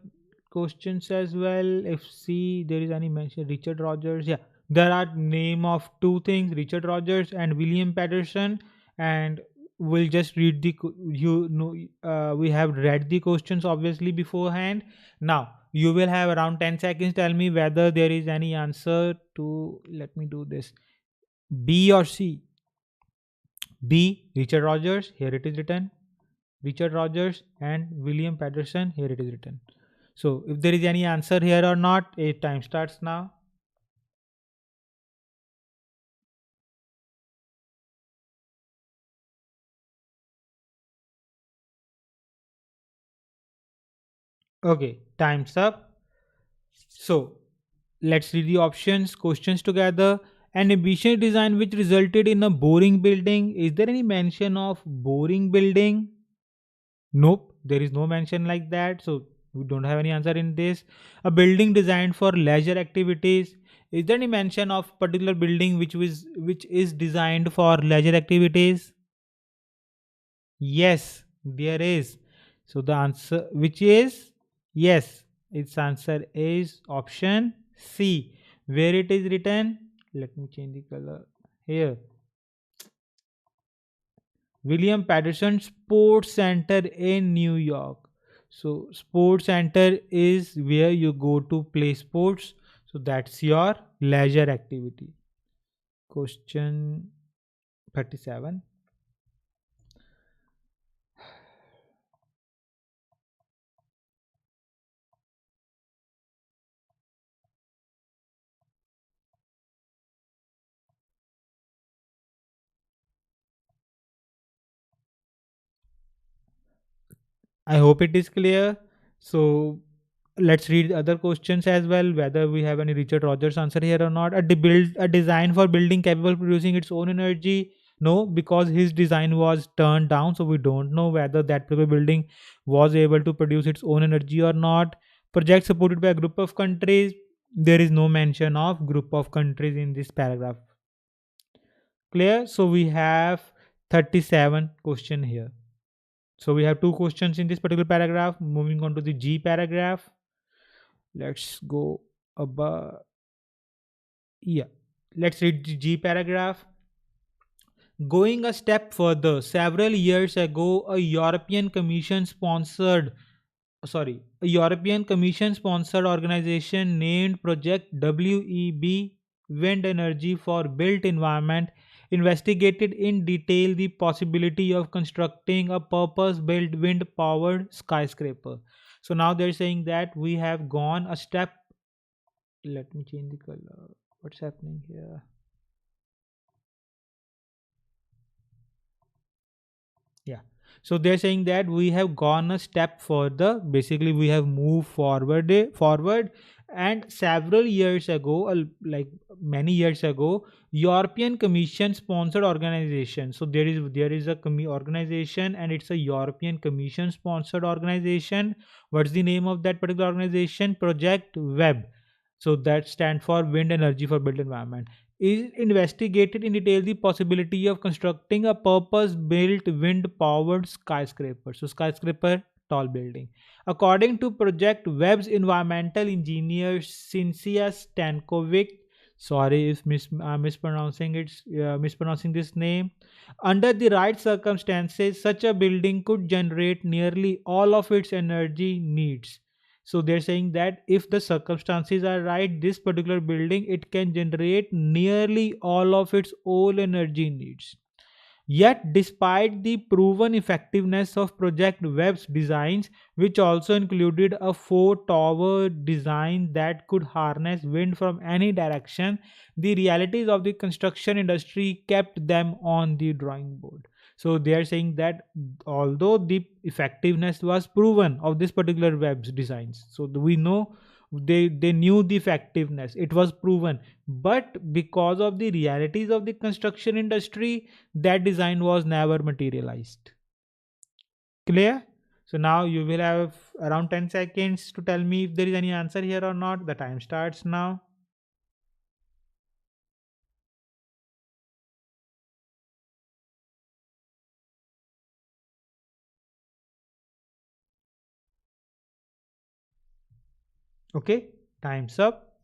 questions as well. If see there is any mention Richard Rogers, yeah, there are name of two things, Richard Rogers and William Patterson, and we'll just read the you know we have read the questions obviously beforehand. Now you will have around 10 seconds. Tell me whether there is any answer to. Let me do this. B or C. B. Richard Rogers. Here it is written. Richard Rogers and William Patterson. Here it is written. So, if there is any answer here or not, a time starts now. Okay, time's up. So, let's read the options, questions together. An ambitious design which resulted in a boring building. Is there any mention of boring building? Nope, there is no mention like that. So, we don't have any answer in this. A building designed for leisure activities. Is there any mention of particular building which is designed for leisure activities? Yes, there is. So the answer, which is yes, its answer is option C. Where it is written, let me change the color here. William Patterson Sports Center in New York. So Sports Center is where you go to play sports. So that's your leisure activity. Question 37. I hope it is clear. So let's read other questions as well. Whether we have any Richard Rogers answer here or not. Build a design for building capable of producing its own energy. No, because his design was turned down, so we don't know whether that particular building was able to produce its own energy or not. Project supported by a group of countries. There is no mention of group of countries in this paragraph. Clear? So we have 37 question here. So we have two questions in this particular paragraph. Moving on to the G paragraph. Let's go above. Yeah. Let's read the G paragraph. Going a step further, several years ago, a European Commission sponsored organization named Project WEB Wind Energy for Built Environment investigated in detail the possibility of constructing a purpose built wind powered skyscraper. So now they're saying that we have gone a step. Let me change the color. What's happening here? Yeah. So they're saying that we have gone a step further. Basically, we have moved forward. And several years ago, like many years ago, European Commission sponsored organization. So there is a organization, and it's a European Commission sponsored organization. What's the name of that particular organization? Project Web. So that stands for Wind Energy for Built Environment is investigated in detail the possibility of constructing a purpose-built wind-powered skyscraper. So skyscraper, tall building. According to Project Web's environmental engineer Cynthia Stankovic, sorry if mispronouncing this name. Under the right circumstances, such a building could generate nearly all of its energy needs. So they're saying that if the circumstances are right, this particular building, it can generate nearly all of its own energy needs. Yet, despite the proven effectiveness of Project Web's designs, which also included a four tower design that could harness wind from any direction, the realities of the construction industry kept them on the drawing board. So, they are saying that although the effectiveness was proven of this particular web's designs, so we know they knew the effectiveness, it was proven, but because of the realities of the construction industry, that design was never materialized. Clear? So now you will have around 10 seconds to tell me if there is any answer here or not. The time starts now. Okay, time's up.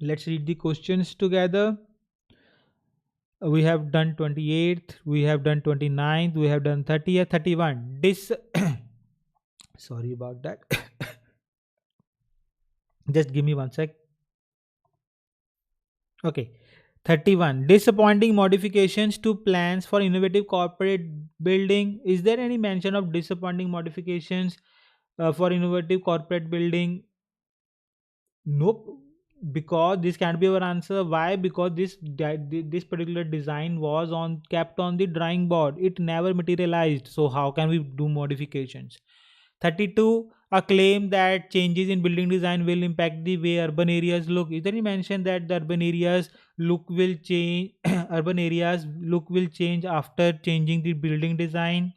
Let's read the questions together. We have done 28th, we have done 29th, we have done 30th, 31. Sorry about that. Just give me one sec. Okay. 31. Disappointing modifications to plans for innovative corporate building. Is there any mention of disappointing modifications for innovative corporate building? Nope. Because this can't be our answer. Why? Because this particular design was on kept on the drawing board. It never materialized. So how can we do modifications? 32. A claim that changes in building design will impact the way urban areas look. Is there any mention that the urban areas look will change? Urban areas look will change after changing the building design?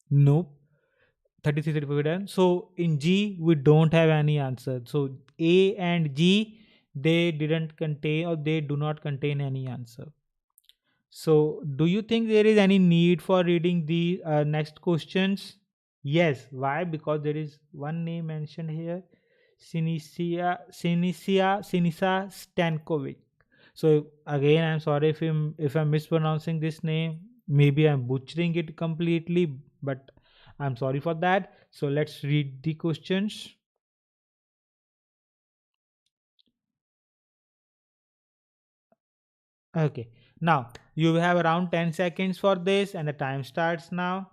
Nope. 33, 34 done. So in G we don't have any answer. So A and G, they didn't contain or they do not contain any answer. So do you think there is any need for reading the next questions? Yes. Why? Because there is one name mentioned here, Sinisa Stankovic. So again, I'm sorry if I'm mispronouncing this name. Maybe I'm butchering it completely, but I'm sorry for that. So let's read the questions. Okay. Now you have around 10 seconds for this, and the time starts now.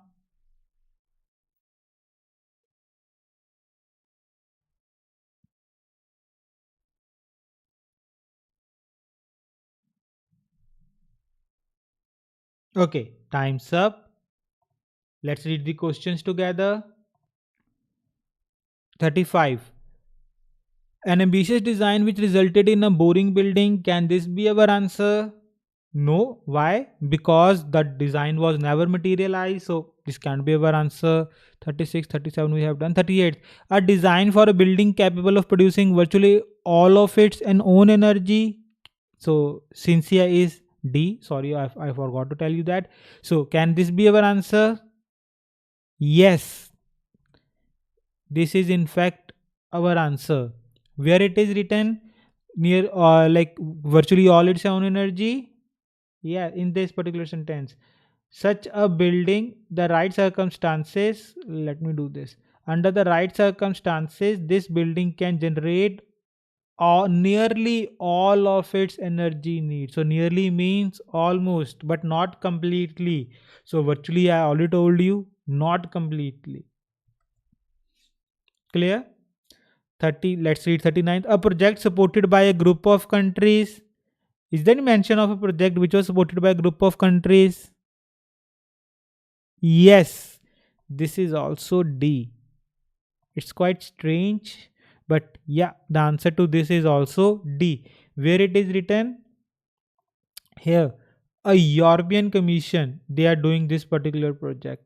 Okay, time's up. Let's read the questions together. 35. An ambitious design which resulted in a boring building. Can this be our answer? No. Why? Because the design was never materialized. So this can't be our answer. 36, 37 we have done. 38. A design for a building capable of producing virtually all of its own energy. So Cynthia is D. Sorry, I forgot to tell you that. So can this be our answer? Yes. This is in fact our answer. Where it is written near like virtually all its own energy. Yeah, in this particular sentence. Such a building, the right circumstances, let me do this. Under the right circumstances, this building can generate nearly all of its energy needs. So nearly means almost, but not completely. So virtually, I already told you, not completely. Clear? 30. Let's read 39. A project supported by a group of countries. Is there any mention of a project which was supported by a group of countries? Yes. This is also D. It's quite strange, but yeah, the answer to this is also D. Where it is written here, a European Commission, they are doing this particular project.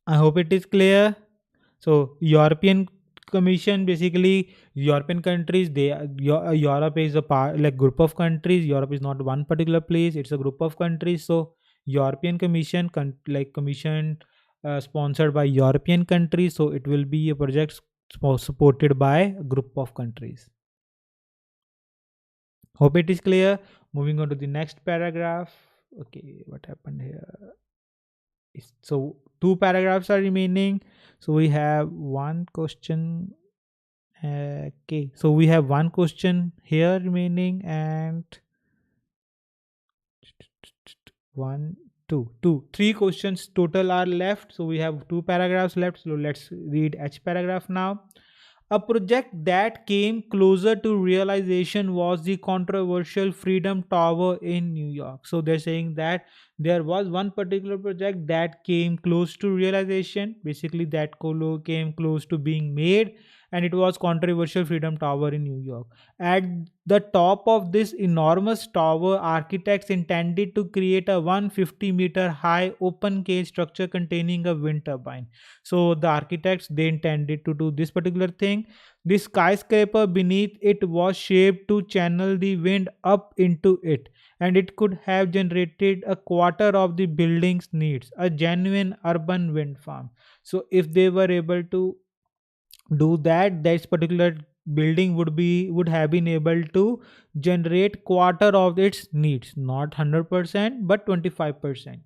I hope it is clear. So European Commission, basically European countries, Europe is a part, like group of countries. Europe is not one particular place; it's a group of countries. So European Commission, like commission sponsored by European countries. So it will be a project supported by a group of countries. Hope it is clear. Moving on to the next paragraph. Okay, what happened here? So two paragraphs are remaining. So we have one question. Okay, so we have one question here remaining, and one, three questions total are left. So we have two paragraphs left. So let's read each paragraph now. A project that came closer to realization was the controversial Freedom Tower in New York. So they're saying that there was one particular project that came close to realization, basically, that came close to being made, and it was controversial Freedom Tower in New York. At the top of this enormous tower, architects intended to create a 150-meter high open cage structure containing a wind turbine. So the architects, they intended to do this particular thing. The skyscraper beneath it was shaped to channel the wind up into it, and it could have generated a quarter of the building's needs, a genuine urban wind farm. So if they were able to do that, this particular building would have been able to generate quarter of its needs, not 100% but 25%.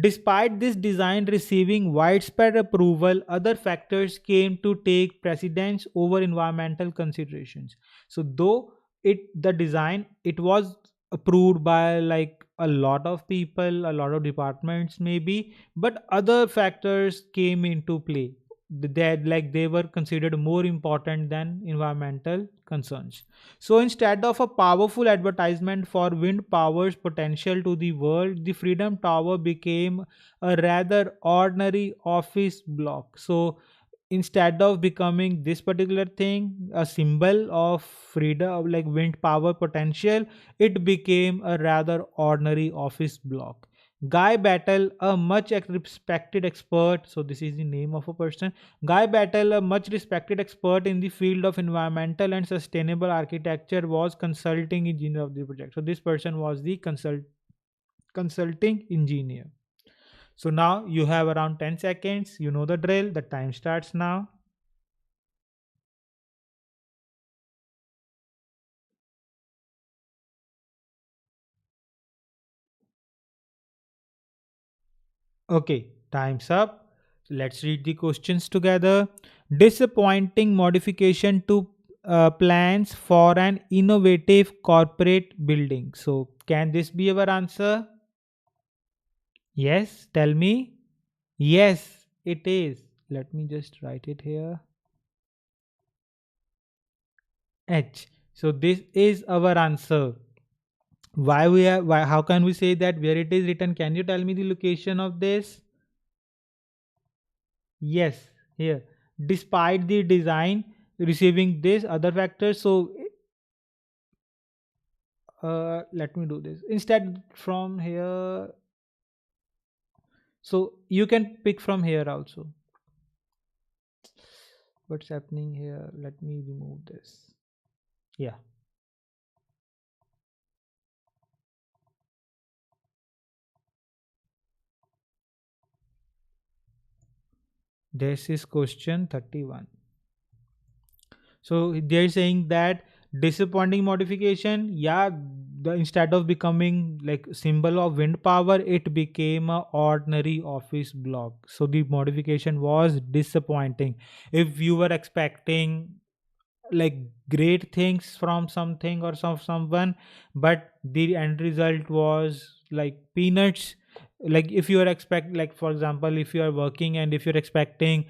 Despite this design receiving widespread approval, other factors came to take precedence over environmental considerations. So though the design, it was approved by like a lot of people, a lot of departments maybe, but other factors came into play that like they were considered more important than environmental concerns. So instead of a powerful advertisement for wind power's potential to the world, the Freedom Tower became a rather ordinary office block. So instead of becoming this particular thing, a symbol of freedom, of like wind power potential, it became a rather ordinary office block. Guy Battle, a much respected expert, so this is the name of a person. Guy Battle, a much respected expert in the field of environmental and sustainable architecture, was consulting engineer of the project. So this person was the consulting engineer. So now you have around 10 seconds. You know the drill. The time starts now. Okay, time's up. Let's read the questions together. Disappointing modification to plans for an innovative corporate building. So, can this be our answer? Yes, tell me. Yes, it is. Let me just write it here. H. So, this is our answer. Why we are, why, how can we say that where it is written? Can you tell me the location of this? Yes, here. Despite the design receiving this other factors, so let me do this. Instead from here, so you can pick from here also. What's happening here? Let me remove this. Yeah, this is question 31. So they're saying that disappointing modification, yeah, the instead of becoming like symbol of wind power, it became a ordinary office block. So the modification was disappointing. If you were expecting like great things from something or someone, but the end result was like peanuts. Like if you are expect, like for example, if you are working and if you're expecting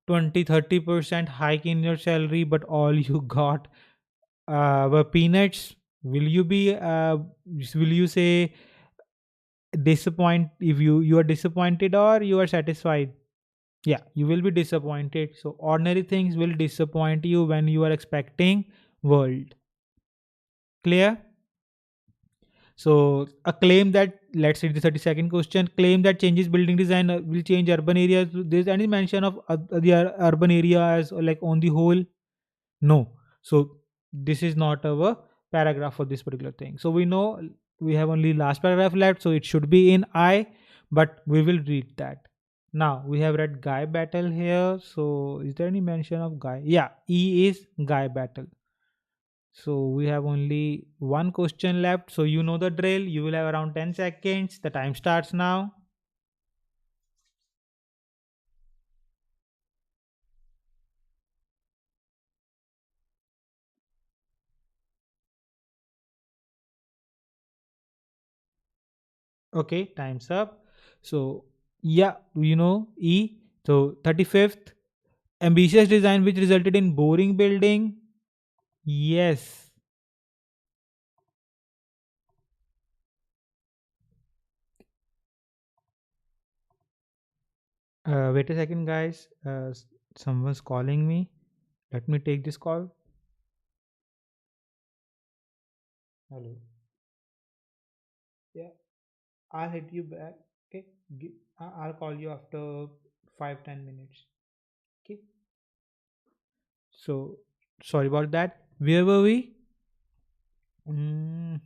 20-30% hike in your salary, but all you got were peanuts, will you be will you say disappoint, if you are disappointed or you are satisfied? Yeah, you will be disappointed. So ordinary things will disappoint you when you are expecting world. Clear? So a claim that, let's see the 32nd question, claim that changes building design will change urban areas. There's any mention of the urban areas or like on the whole? No. So this is not our paragraph for this particular thing. So we know we have only last paragraph left, so it should be in I, but we will read that. Now we have read Guy Battle here. So is there any mention of Guy? Yeah, E is Guy Battle. So we have only one question left. So you know the drill. You will have around 10 seconds. The time starts now. Okay, time's up. So yeah, E. So 35th, ambitious design which resulted in boring building. Yes. Wait a second, guys. Someone's calling me. Let me take this call. Hello. Yeah, I'll hit you back. Okay. I'll call you after 5-10 minutes. Okay. So sorry about that. Where were we? Mm,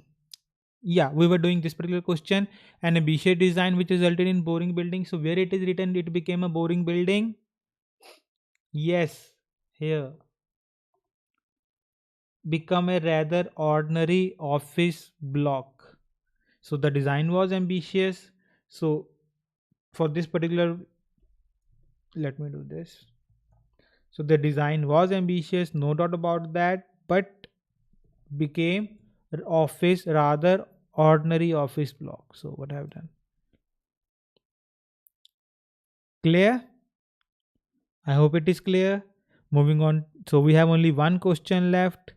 yeah, we were doing this particular question. An ambitious design which resulted in boring building. So where it is written, it became a boring building. Yes, here become a rather ordinary office block. So the design was ambitious. So for this particular, let me do this. So the design was ambitious, no doubt about that, but became office rather ordinary office block. So what I have done. Clear? I hope it is clear. Moving on. So we have only one question left.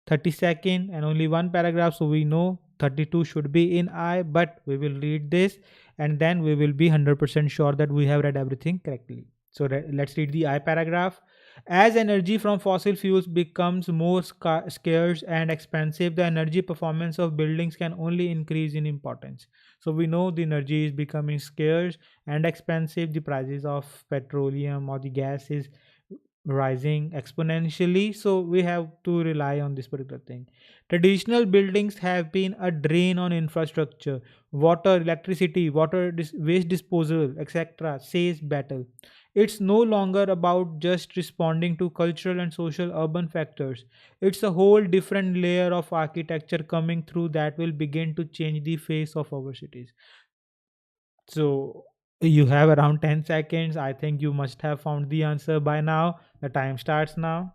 30-second and only one paragraph, so we know 32 should be in I, but we will read this and then we will be 100% sure that we have read everything correctly. So let's read the I paragraph. As energy from fossil fuels becomes more scarce and expensive, the energy performance of buildings can only increase in importance. So we know the energy is becoming scarce and expensive. The prices of petroleum or the gas is rising exponentially, so we have to rely on this particular thing. Traditional buildings have been a drain on infrastructure, water, electricity, waste disposal, etc., says battle. It's no longer about just responding to cultural and social urban factors. It's a whole different layer of architecture coming through that will begin to change the face of our cities. So you have around 10 seconds. I think you must have found the answer by now. The time starts now.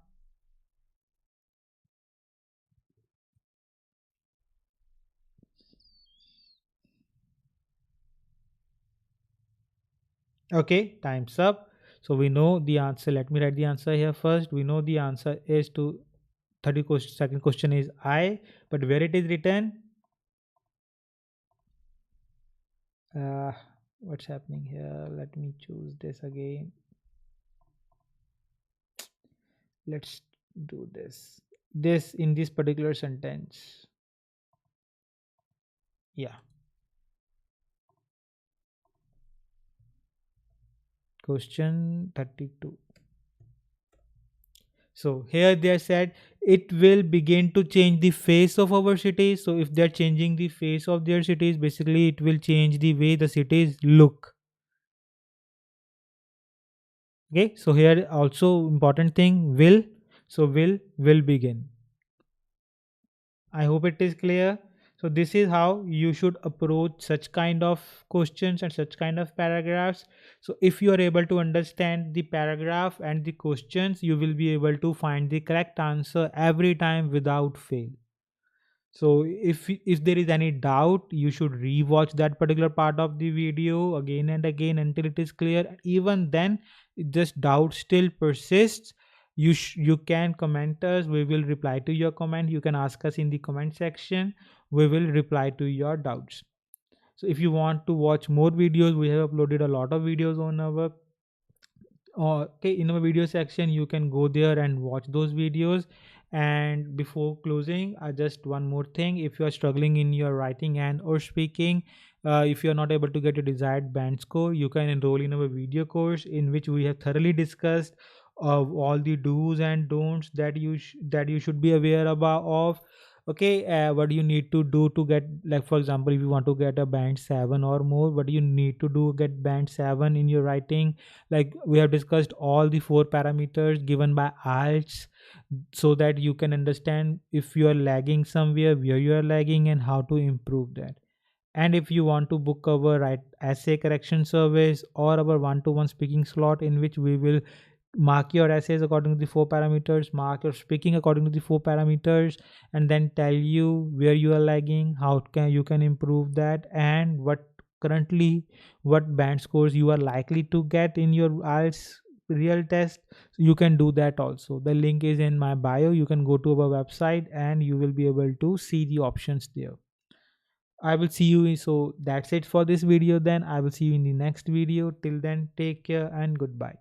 Okay, time's up. So we know the answer. Let me write the answer here first. We know the answer is to 30 question. Second question is I, but where it is written? Uh, what's happening here? Let me choose this again. Let's do this. This in this particular sentence. Yeah. Question 32. So here they said it will begin to change the face of our cities. So if they're changing the face of their cities, basically it will change the way the cities look. Okay. So here also important thing will. So will begin. I hope it is clear. So this is how you should approach such kind of questions and such kind of paragraphs. So if you are able to understand the paragraph and the questions, you will be able to find the correct answer every time without fail. So if there is any doubt, you should rewatch that particular part of the video again and again until it is clear. Even then, if this doubt still persists, you can comment us. We will reply to your comment. You can ask us in the comment section. We will reply to your doubts. So if you want to watch more videos, we have uploaded a lot of videos on our okay, in our video section. You can go there and watch those videos. And before closing, just one more thing. If you are struggling in your writing and or speaking, if you are not able to get a desired band score, you can enroll in our video course in which we have thoroughly discussed all the do's and don'ts that you should be aware about of. Okay, what do you need to do to get, like for example, if you want to get a band 7 or more, what do you need to do get band 7 in your writing? Like we have discussed all the four parameters given by IELTS, so that you can understand if you are lagging somewhere, where you are lagging, and how to improve that. And if you want to book our right essay correction service or our one-to-one speaking slot, in which we will mark your essays according to the four parameters, mark your speaking according to the four parameters, and then tell you where you are lagging, how can you can improve that, and what currently what band scores you are likely to get in your IELTS real test. So you can do that also. The link is in my bio. You can go to our website and you will be able to see the options there. I will see you. So that's it for this video. Then I will see you in the next video. Till then, take care and goodbye.